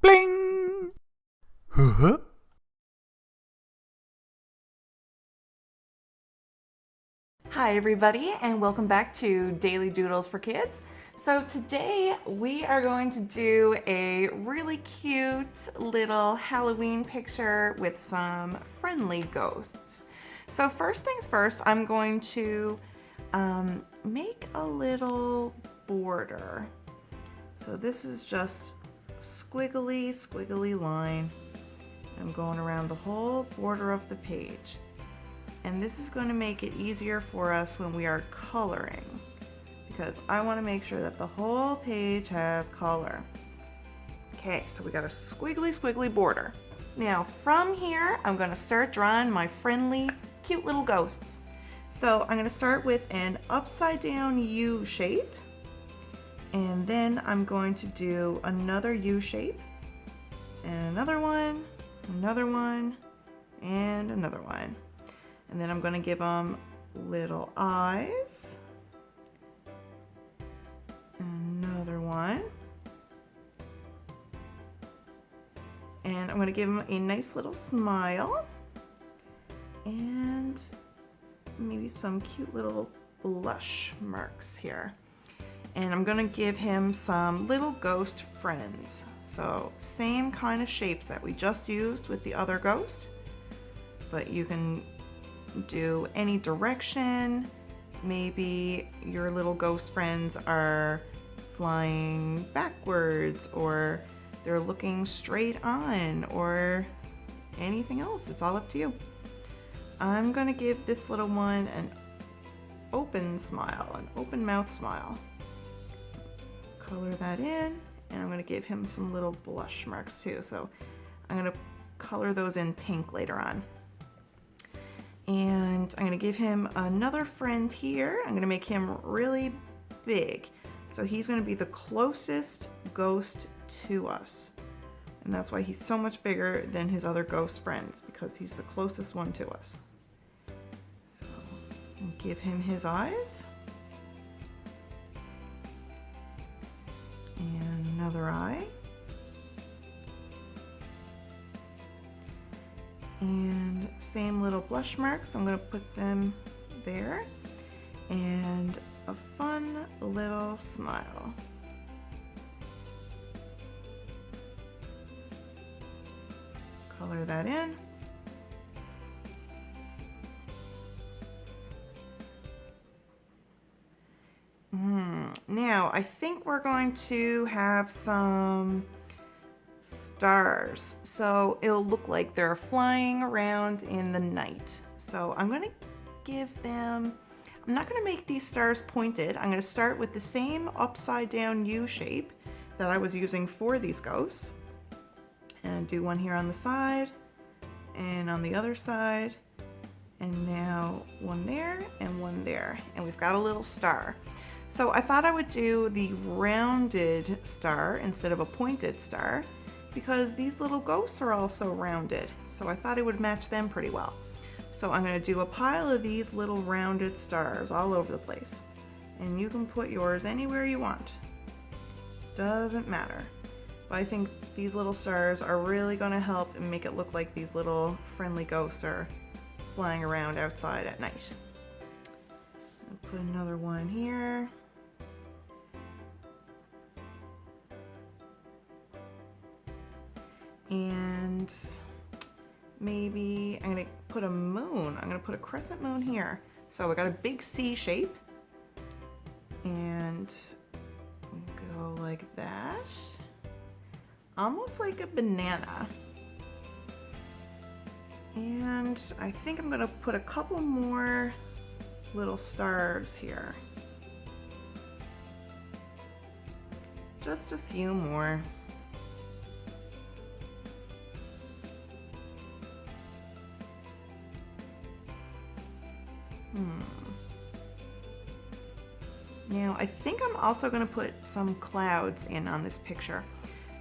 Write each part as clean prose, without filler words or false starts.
Bling! Huh? Hi everybody and welcome back to Daily Doodles for Kids. So today we are going to do a really cute little Halloween picture with some friendly ghosts. So first things first, I'm going to make a little border. So this is just squiggly line. I'm going around the whole border of the page. And this is going to make it easier for us when we are coloring, because I want to make sure that the whole page has color. Okay, so we got a squiggly border. Now from here, I'm going to start drawing my friendly, cute little ghosts. So I'm going to start with an upside down U shape, and then I'm going to do another U shape, and another one, and another one. And then I'm going to give them little eyes. Another one. And I'm going to give them a nice little smile. And maybe some cute little blush marks here. And I'm going to give him some little ghost friends. So same kind of shapes that we just used with the other ghost. But you can do any direction. Maybe your little ghost friends are flying backwards, or they're looking straight on, or anything else. It's all up to you. I'm gonna give this little one an open smile, an open mouth smile. Color that in, and I'm gonna give him some little blush marks too. So I'm gonna color those in pink later on. And I'm going to give him another friend here. I'm going to make him really big. So he's going to be the closest ghost to us. And that's why he's so much bigger than his other ghost friends, because he's the closest one to us. So I'll give him his eyes. And another eye. And same little blush marks, I'm going to put them there, and a fun little smile. Color that in. Now I think we're going to have some stars, so it'll look like they're flying around in the night. So I'm going to give them, I'm not going to make these stars pointed. I'm going to start with the same upside down U shape that I was using for these ghosts, and do one here on the side and on the other side, and now one there and one there, and we've got a little star. So I thought I would do the rounded star instead of a pointed star, because these little ghosts are also rounded. So I thought it would match them pretty well. So I'm going to do a pile of these little rounded stars all over the place. And you can put yours anywhere you want. Doesn't matter. But I think these little stars are really going to help and make it look like these little friendly ghosts are flying around outside at night. I'll put another one here. And maybe I'm going to put a moon. I'm going to put a crescent moon here. So we got a big C shape, and go like that, almost like a banana. And I think I'm going to put a couple more little stars here. Just a few more. Now I think I'm also going to put some clouds in on this picture.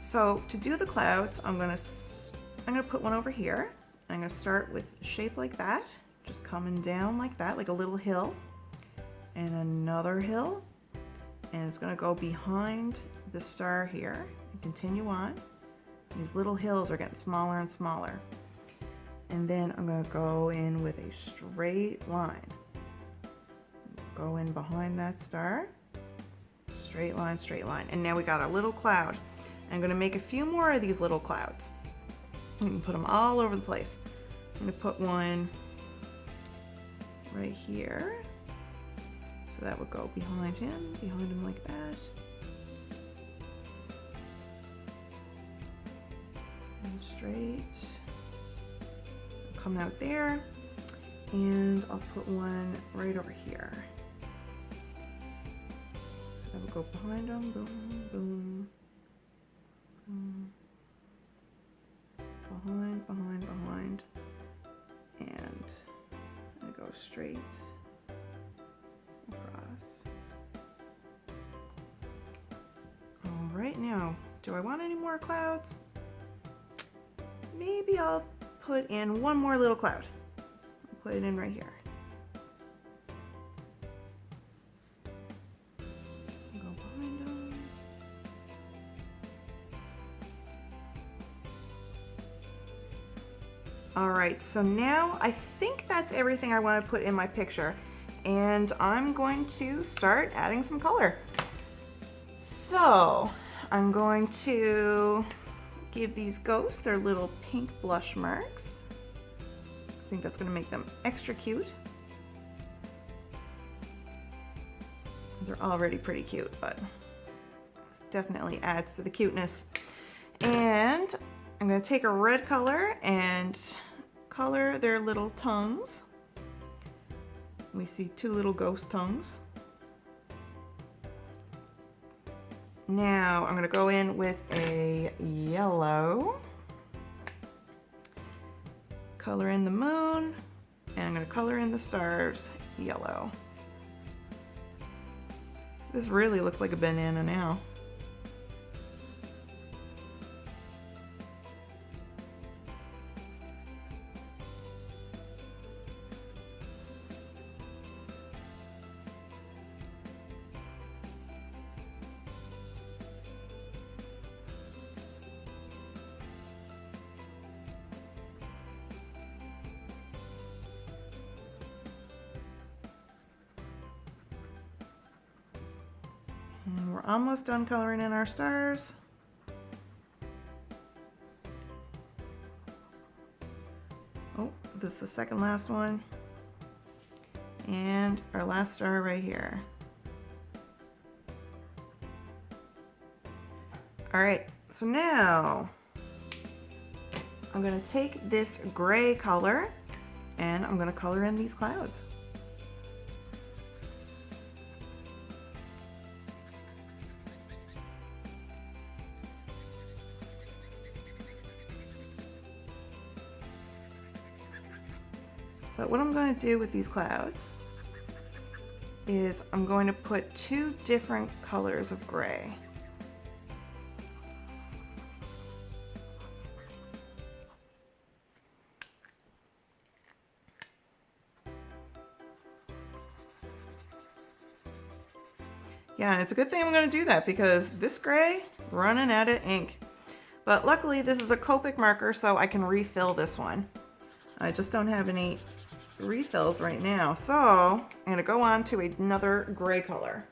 So to do the clouds, I'm going to put one over here. I'm going to start with a shape like that, just coming down like that, like a little hill, and another hill, and it's going to go behind the star here and continue on. These little hills are getting smaller and smaller. And then I'm going to go in with a straight line. Go in behind that star. Straight line, straight line. And now we got a little cloud. I'm going to make a few more of these little clouds. You can put them all over the place. I'm going to put one right here. So that would go behind him like that. And straight. Come out there. And I'll put one right over here. So that would go behind him. Boom, boom, boom. Behind, behind, behind. And I go straight across. All right, now, do I want any more clouds? Maybe I'll put in one more little cloud. I'll put it in right here. Go behind them. All right, so now I think that's everything I want to put in my picture, and I'm going to start adding some color. So I'm going to give these ghosts their little pink blush marks. I think that's going to make them extra cute. They're already pretty cute, but this definitely adds to the cuteness. And I'm going to take a red color and color their little tongues. We see two little ghost tongues. Now I'm going to go in with a yellow, color in the moon, and I'm going to color in the stars yellow. This really looks like a banana now. And we're almost done coloring in our stars. Oh, this is the second last one. And our last star right here. All right, so now I'm gonna take this gray color and I'm gonna color in these clouds. But what I'm going to do with these clouds is I'm going to put two different colors of gray. Yeah, and it's a good thing I'm going to do that because this gray, running out of ink. But luckily this is a Copic marker, so I can refill this one. I just don't have any refills right now, so I'm gonna go on to another gray color.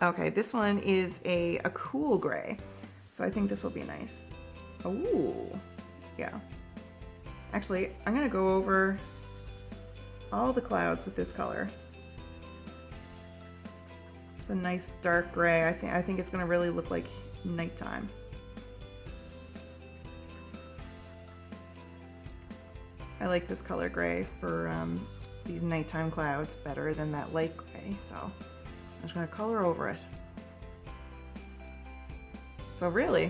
Okay, this one is a cool gray, so I think this will be nice. Ooh, yeah. Actually, I'm gonna go over all the clouds with this color. It's a nice dark gray. I think it's gonna really look like nighttime. I like this color gray for these nighttime clouds better than that light gray, so I'm just going to color over it. So really,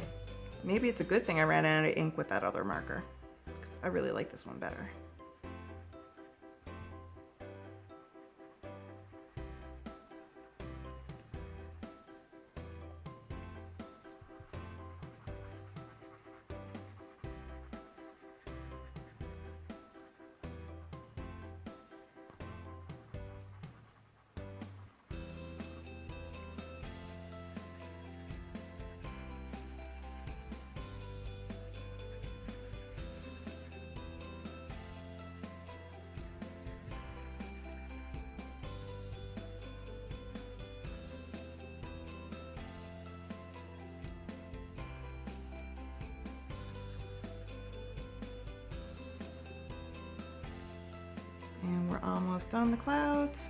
maybe it's a good thing I ran out of ink with that other marker, because I really like this one better. And we're almost done the clouds.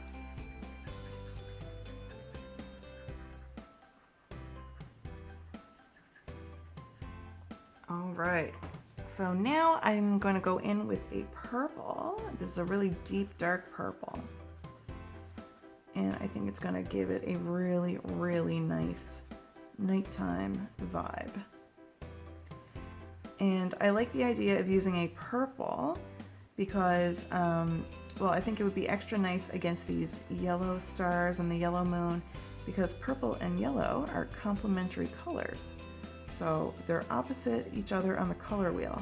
All right, so now I'm going to go in with a purple. This is a really deep, dark purple. And I think it's going to give it a really, really nice nighttime vibe. And I like the idea of using a purple because, well, I think it would be extra nice against these yellow stars and the yellow moon because purple and yellow are complementary colors. So they're opposite each other on the color wheel.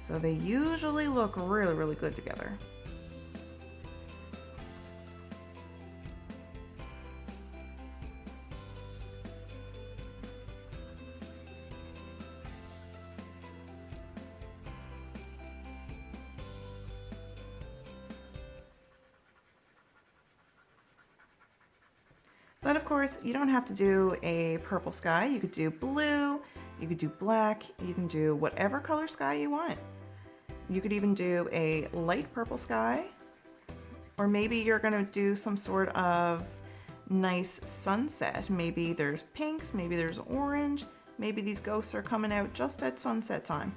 So they usually look really, really good together. But of course, you don't have to do a purple sky. You could do blue, you could do black, you can do whatever color sky you want. You could even do a light purple sky, or maybe you're gonna do some sort of nice sunset. Maybe there's pinks, maybe there's orange, maybe these ghosts are coming out just at sunset time.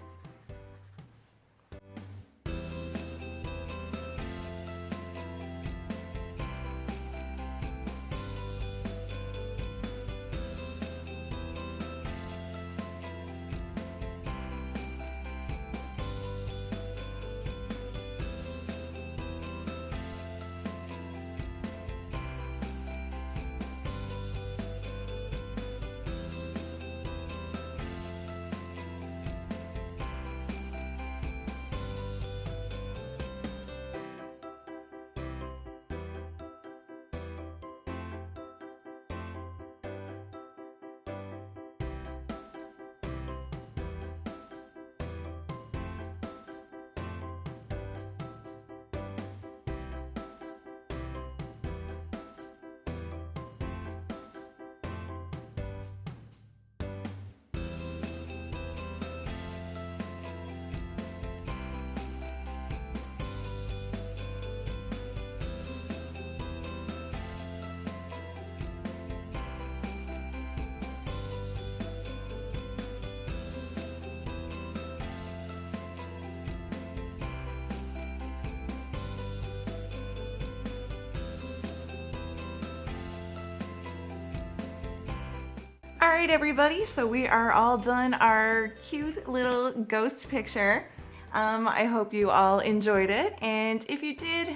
All right, everybody, so we are all done our cute little ghost picture. I hope you all enjoyed it, and if you did,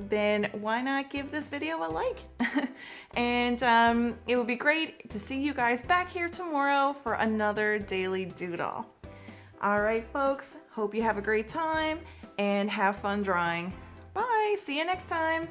then why not give this video a like? And it would be great to see you guys back here tomorrow for another Daily Doodle. All right, folks, hope you have a great time and have fun drawing. Bye, see you next time.